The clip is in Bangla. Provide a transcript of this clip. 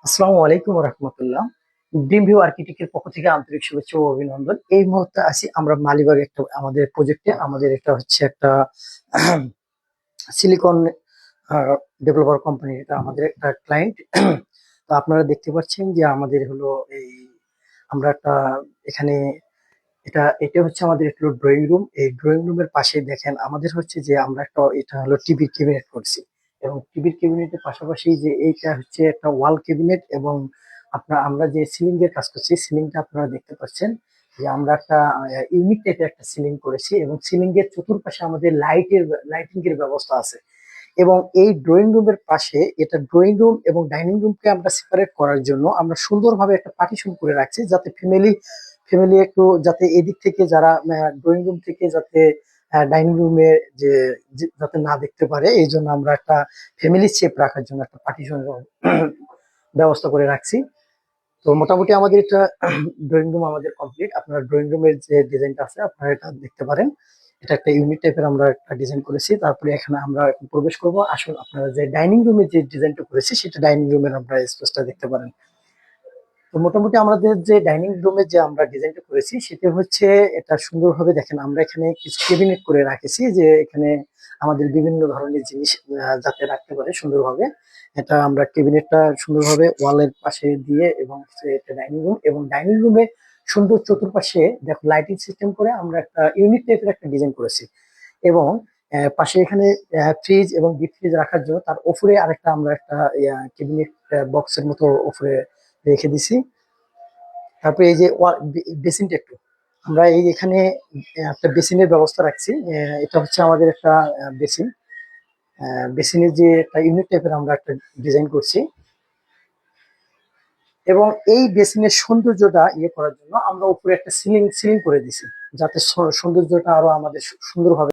আসসালামু আলাইকুম রহমতুল্লাহ। ড্রিম ভিউ আর্কিটেক্টের পক্ষ থেকে আন্তরিক শুভেচ্ছা ও অভিনন্দন। এই মুহূর্তে আছি আমরা মালিবাগ একটা আমাদের প্রজেক্টে। আমাদের এটা হচ্ছে একটা সিলিকন ডেভেলপার কোম্পানি, এটা আমাদের একটা ক্লায়েন্ট। তো আপনারা দেখতে পাচ্ছেন যে আমাদের হলো এই আমরা একটা এখানে এটা হচ্ছে আমাদের একটু ড্রয়িং রুম। এই ড্রয়িং রুমের পাশে দেখেন আমাদের হচ্ছে যে আমরা একটা এটা হলো টিভির ক্যাবিনেট করছি, এবং টিভির ক্যাবিনেটের পাশাপাশি যে এইটা হচ্ছে একটা ওয়াল ক্যাবিনেট। এবং আমরা যে সিলিং এর কাজ করছি, সিলিংটা আপনারা দেখতে পাচ্ছেন যে আমরা একটা ইউনিক টাইপের একটা সিলিং করেছি, এবং সিলিং এর চতুর্পাশে আমাদের লাইটিং এর ব্যবস্থা আছে। এবং এই ড্রয়িং রুমের পাশে এটা ড্রয়িং রুম এবং ডাইনিং রুমকে আমরা সেপারেট করার জন্য আমরা সুন্দরভাবে একটা পার্টিশন করে রাখছি, যাতে ফ্যামিলি ফ্যামিলি একটু যাতে এদিক থেকে যারা ড্রয়িং রুম থেকে যাতে ডাইনিং রুমে যে যাতে না দেখতে পারে, এই জন্য আমরা একটা ফ্যামিলি শেপ রাখার জন্য একটা পার্টিশন ব্যবস্থা করে রাখছি। তো মোটামুটি আমাদের এটা ড্রয়িং রুম আমাদের কমপ্লিট। আপনারা ড্রয়িং রুমের যে ডিজাইনটা আছে আপনারা এটা দেখতে পারেন। এটা একটা ইউনিক টাইপের আমরা একটা ডিজাইন করেছি। তারপরে এখানে আমরা এখন প্রবেশ করব। আসুন, আপনারা যে ডাইনিং রুমের যে ডিজাইনটা করেছি সেটা ডাইনিং রুমের আমরা স্পেসটা দেখতে পারেন। তো মোটামুটি আমাদের যে ডাইনিং রুমে যে আমরা ডিজাইনটা করেছি সেটা হচ্ছে এটা সুন্দরভাবে দেখেন আমরা এখানে কিছু ক্যাবিনেট করে রাখেছি, যে এখানে আমাদের বিভিন্ন ধরনের জিনিস যাতে রাখতে পারে সুন্দরভাবে। এটা আমরা ক্যাবিনেটটা সুন্দরভাবে ওয়ালের পাশে দিয়ে, এবং এটা ডাইনিং রুম, এবং ডাইনিং রুমে সুন্দর চতুর্পাশে দেখো লাইটিং সিস্টেম করে আমরা একটা ইউনিক টাইপের একটা ডিজাইন করেছি। এবং পাশে এখানে ফ্রিজ এবং ডিপ ফ্রিজ রাখার জন্য তার উপরে আরেকটা আমরা একটা ক্যাবিনেট বক্সের মতো উপরে রেখে দিছি। তারপরে এই যে বেসিনটা একটু আমরা এই এখানে একটা বেসিনের ব্যবস্থা রাখছি। এটা হচ্ছে আমাদের একটা বেসিন। বেসিনের যে একটা ইউনিক টাইপের আমরা একটা ডিজাইন করছি, এবং এই বেসিনের সৌন্দর্যটা করার জন্য আমরা উপরে একটা সিলিং সিলিং করে দিছি, যাতে সৌন্দর্যটা আরো আমাদের সুন্দরভাবে